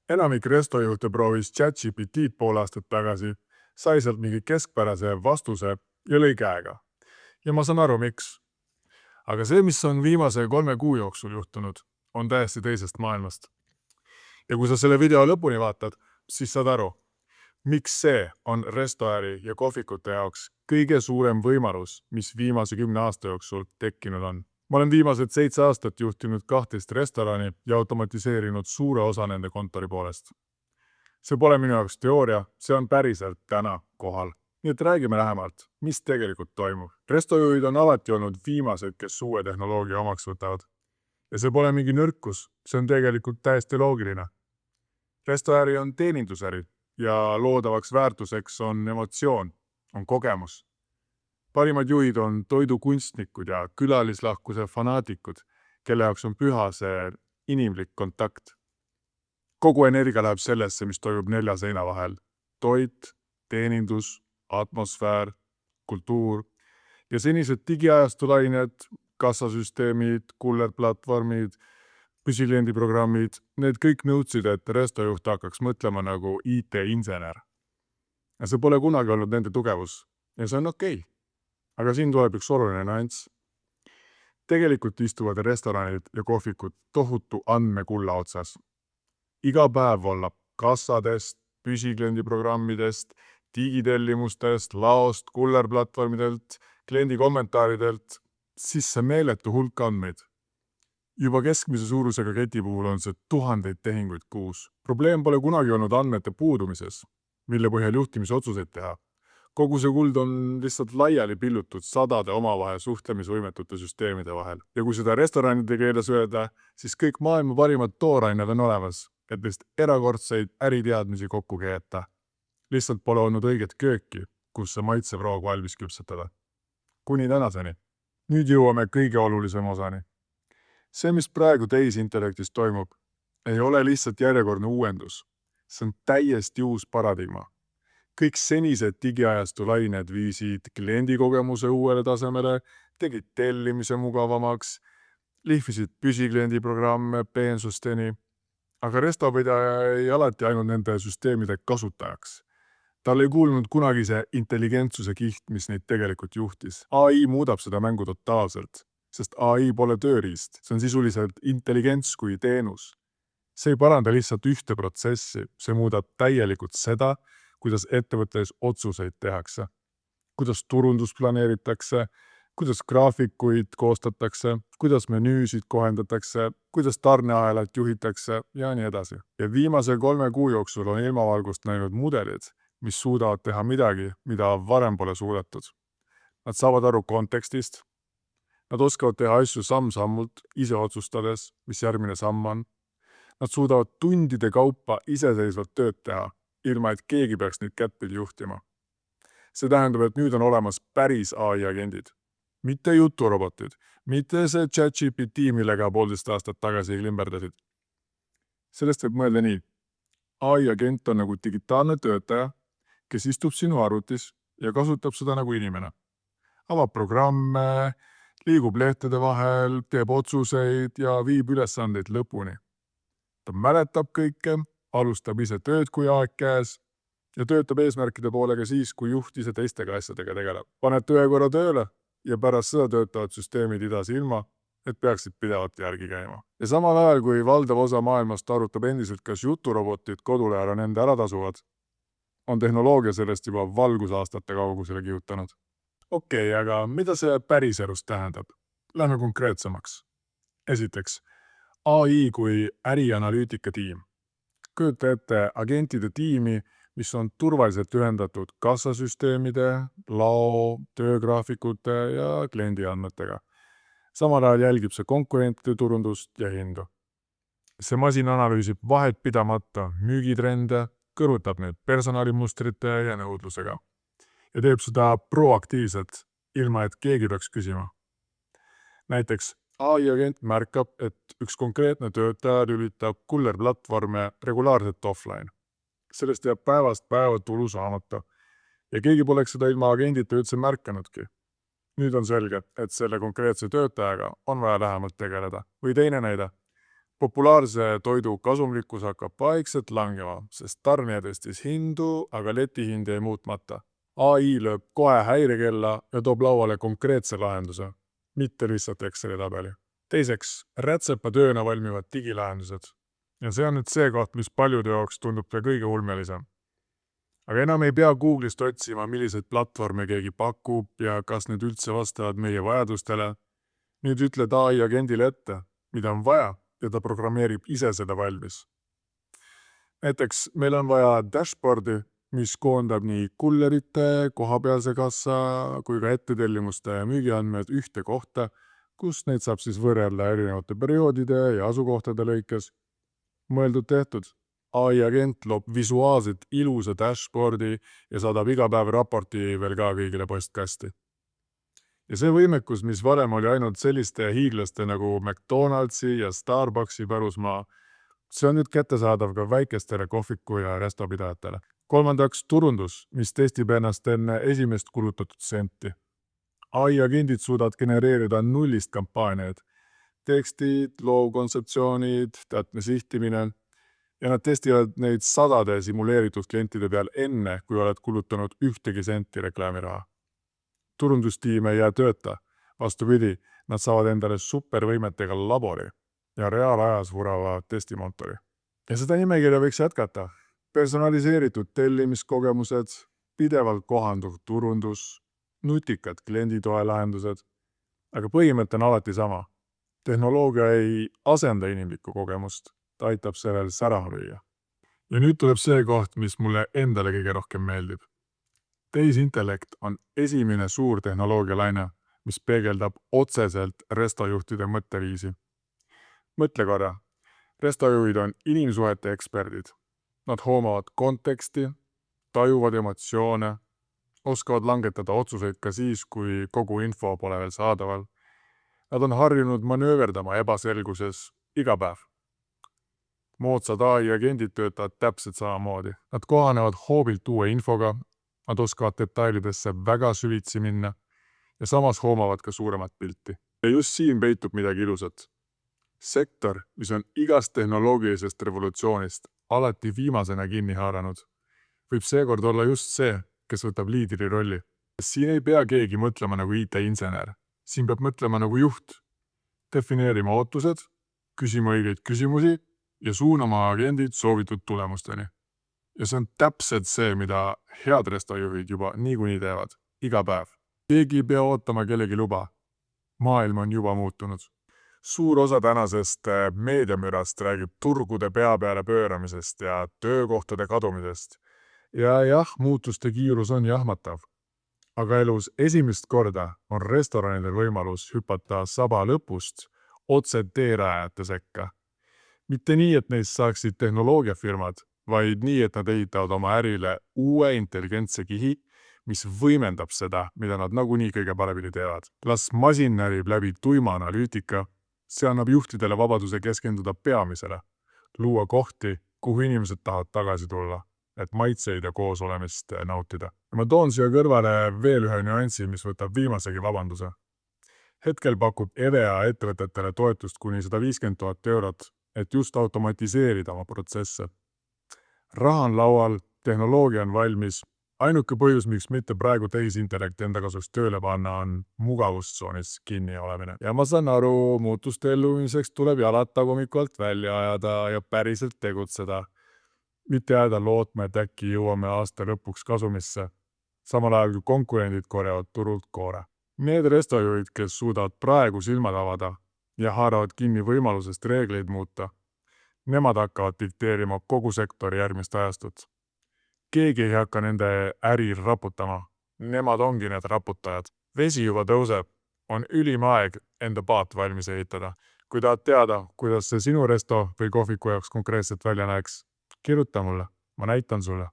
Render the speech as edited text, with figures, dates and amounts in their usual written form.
Enamik restojuhte proovis ChatGPT-d pool aastat tagasi, sai sealt mingi keskpärase vastuse ja lõi käega. Ja ma saan aru, miks. Aga see, mis on viimase 3 kuu jooksul juhtunud, on täiesti teisest maailmast. Ja kui sa selle video lõpuni vaatad, siis saad aru, miks see on restoäri ja kohvikute jaoks kõige suurem võimalus, mis viimase 10 aasta jooksul tekkinud on. Ma olen viimased 7 aastat juhtinud 12 restorani ja automatiseerinud suure osa nende kontori poolest. See pole minu jaoks teooria, see on päriselt täna kohal. Nii et räägime lähemalt, mis tegelikult toimub. Restojuhid on alati olnud viimased, kes uue tehnoloogia omaks võtavad. Ja see pole mingi nõrkus, see on tegelikult täiesti loogiline. Restoäri on teenindusäri ja loodavaks väärtuseks on emotsioon, on kogemus. Parimad juhid on toidukunstnikud ja külalislahkuse fanaatikud, kelle jaoks on püha see inimlik kontakt. Kogu energia läheb sellesse, mis toimub 4 seina vahel. Toit, teenindus, atmosfäär, kultuur ja senised digiajastulained, kassasüsteemid, kullerplatvormid, püsikliendiprogrammid, need kõik nõudsid, et restojuht hakkaks mõtlema nagu IT-insener. Ja see pole kunagi olnud nende tugevus ja see on okei. Aga siin tuleb üks oluline nüanss. Tegelikult istuvad restoranid ja kohvikud tohutu andmekulla otsas. Iga päev vollab kassadest, püsikliendiprogrammidest, digitellimustest, laost, kullerplatvormidelt, kliendi kommentaaridelt sisse meeletu hulk andmeid. Juba keskmise suurusega keti puhul on see tuhandeid tehinguid kuus. Probleem pole kunagi olnud andmete puudumises, mille põhjal juhtimisotsuseid teha. Kogu see kuld on lihtsalt laiali pillutud sadade omavahel suhtlemisvõimetute süsteemide vahel. Ja kui seda restoranide keeles öelda, siis kõik maailma parimad toorained on olemas, et neist erakordseid äriteadmisi kokku keeta. Lihtsalt pole olnud õiget kööki, kus see maitsev roog valmis küpsetada. Kuni tänaseni. Nüüd jõuame kõige olulisem osani. See, mis praegu tehisintellektis toimub, ei ole lihtsalt järjekordne uuendus. See on täiesti uus paradigma. Kõik senised digiajastulained viisid kliendikogemuse uuele tasemele, tegid tellimise mugavamaks, lihvisid püsikliendiprogramme peensusteni, aga restopidaja ei alati ainult nende süsteemide kasutajaks. Tal ei kuulnud kunagi see intelligentsuse kiht, mis neid tegelikult juhtis. AI muudab seda mängu totaalselt, sest AI pole tööriist, see on sisuliselt intelligents kui teenus. See ei paranda lihtsalt ühte protsessi, see muudab täielikult seda, kuidas ettevõttes otsuseid tehakse, kuidas turundus planeeritakse, kuidas graafikuid koostatakse, kuidas menüüsid kohendatakse, kuidas tarneahelat juhitakse ja nii edasi. Ja viimase 3 kuu jooksul on ilmavalgust näinud mudelid, mis suudavad teha midagi, mida varem pole suudetud. Nad saavad aru kontekstist, nad oskavad teha asju samm-sammult, ise otsustades, mis järgmine samm on. Nad suudavad tundide kaupa iseseisvalt tööd teha, ilma et keegi peaks neid kättpidi juhtima. See tähendab, et nüüd on olemas päris AI-agendid. Mitte juturobotid, mitte see ChatGPT, millega 1,5 aastat tagasi klimberdasid. Sellest võib mõelda nii. AI-agent on nagu digitaalne töötaja, kes istub sinu arvutis ja kasutab seda nagu inimene. Avab programme, liigub lehtede vahel, teeb otsuseid ja viib ülesandeid lõpuni. Ta mäletab kõike, alustab ise tööd, kui aeg käes ja töötab eesmärkide poole ka siis, kui juht ise teistega asjadega tegeleb. Paned ühe korra tööle ja pärast seda töötavad süsteemid edasi ilma, et peaksid pidevalt järgi käima. Ja samal ajal, kui valdav osa maailmast arutab endiselt, kas juturobotid kodulehel on enda ära tasuvad, on tehnoloogia sellest juba valgusaastate kaugusele kihutanud. Okei, aga mida see päriselus tähendab? Lähme konkreetsemaks. Esiteks, AI kui ärianalüütika tiim. Kujuta ette agentide tiimi, mis on turvaliselt ühendatud kassasüsteemide, lao, töögraafikute ja kliendi andmetega. Samal ajal jälgib see konkurentide turundust ja hindu. See masin analüüsib vahet pidamata müügitrende, kõrvutab need personalimustrite ja nõudlusega ja teeb seda proaktiivselt, ilma et keegi peaks küsima. Näiteks AI-agent märkab, et üks konkreetne töötaja lülitab kullerplatvorme regulaarselt offline. Sellest jääb päevast päeva tulu saamata ja keegi poleks seda ilma agendita üldse märkanudki. Nüüd on selge, et selle konkreetse töötajaga on vaja lähemalt tegeleda. Või teine näide. Populaarse toidu kasumlikkus hakkab vaikselt langema, sest tarnija tõstis hindu, aga letihind jäi muutmata. AI lööb kohe häirekella ja toob lauale konkreetse lahenduse, mitte lihtsalt Exceli tabeli. Teiseks, rätsepa tööna valmivad digilahendused. Ja see on nüüd see koht, mis paljude jaoks tundub kõige ulmelisem. Aga enam ei pea Google'ist otsima, milliseid platvorme keegi pakub ja kas need üldse vastavad meie vajadustele. Nüüd ütled AI agendile ette, mida on vaja, ja ta programmeerib ise seda valmis. Näiteks meil on vaja dashboardi, mis koondab nii kullerite, kohapealse kassa kui ka ettetellimuste ja müügiandmed ühte kohta, kus neid saab siis võrrelda erinevate perioodide ja asukohtade lõikes. Mõeldud tehtud. AI agent loob visuaalselt ilusa dashboardi ja saadab iga päev raporti veel ka kõigile postkasti. Ja see võimekus, mis varem oli ainult selliste hiiglaste nagu McDonaldsi ja Starbucksi pärusmaa, see on nüüd kättesaadav ka väikestele kohviku ja restopidajatele. Kolmandaks, turundus, mis testib ennast enne esimest kulutatud senti. AI agendid suudavad genereerida nullist kampaaniaid, tekstid, loovkontseptsioonid, täpne sihtimine, ja nad testivad neid sadade simuleeritud klientide peal enne, kui oled kulutanud ühtegi senti reklaamiraha. Turundustiim ei jää tööta, vastupidi, nad saavad endale supervõimetega labori ja reaalajas vurava testimontori. Ja seda nimekirja võiks jätkata. Personaliseeritud tellimiskogemused, pidevalt kohanduv turundus, nutikad klienditoe lahendused, aga põhimõte on alati sama. Tehnoloogia ei asenda inimlikku kogemust, ta aitab sellel säraha lüüa. Ja nüüd tuleb see koht, mis mulle endale kõige rohkem meeldib. Tehisintellekt on esimene suur tehnoloogialaine, mis peegeldab otseselt restojuhtide mõtteviisi. Mõtle korra, restojuhid on inimsuhete eksperdid. Nad hoomavad konteksti, tajuvad emotsioone, oskavad langetada otsuseid ka siis, kui kogu info pole veel saadaval. Nad on harjunud manööverdama ebaselguses iga päev. Moodsad AI agendid töötavad täpselt samamoodi. Nad kohanevad hoobilt uue infoga, nad oskavad detailidesse väga süvitsi minna ja samas hoomavad ka suuremat pilti. Ja just siin peitub midagi ilusat. Sektor, mis on igast tehnoloogilisest revolutsioonist alati viimasena kinni haaranud, võib seekord olla just see, kes võtab liidri rolli. Siin ei pea keegi mõtlema nagu IT-insener. Siin peab mõtlema nagu juht, defineerima ootused, küsima õigeid küsimusi ja suunama agendid soovitud tulemusteni. Ja see on täpselt see, mida head restojuhid juba niikuinii teevad, iga päev. Keegi ei pea ootama kellegi luba. Maailm on juba muutunud. Suur osa tänasest meediamürast räägib turgude pea peale pööramisest ja töökohtade kadumisest. Ja jah, muutuste kiirus on jahmatav. Aga elus esimest korda on restoranidel võimalus hüpata saba lõpust otse teerajajate sekka. Mitte nii, et neist saaksid tehnoloogiafirmad, vaid nii, et nad ehitavad oma ärile uue intelligentse kihi, mis võimendab seda, mida nad nagunii kõige paremini teevad. Las masin närib läbi tuima analüütika, see annab juhtidele vabaduse keskenduda peamisele, luua kohti, kuhu inimesed tahavad tagasi tulla, et maitseid ja koosolemist nautida. Ja ma toon siia kõrvale veel ühe nüansi, mis võtab viimasegi vabanduse. Hetkel pakub EVEA ettevõtetele toetust kuni 150 000 eurot, et just automatiseerida oma protsesse. Raha on laual, tehnoloogia on valmis. Ainuke põhjus, miks mitte praegu tehisintellekt enda kasuks tööle panna, on mugavustsoonis kinni olemine. Ja ma saan aru, muutuste elluviimiseks tuleb jalad tagumikku välja ajada ja päriselt tegutseda. Mitte jääda lootma, et äkki jõuame aasta lõpuks kasumisse, samal ajal kui konkurendid korjavad turult koore. Need restojuhid, kes suudavad praegu silmad avada ja haaravad kinni võimalusest reegleid muuta, nemad hakkavad dikteerima kogu sektori järgmist ajastut. Keegi ei hakka nende äri raputama. Nemad ongi need raputajad. Vesi juba tõuseb, on ülim aeg enda paat valmis ehitada. Kui tahad teada, kuidas see sinu resto või kohviku jaoks konkreetselt välja näeks, kirjuta mulle, ma näitan sulle.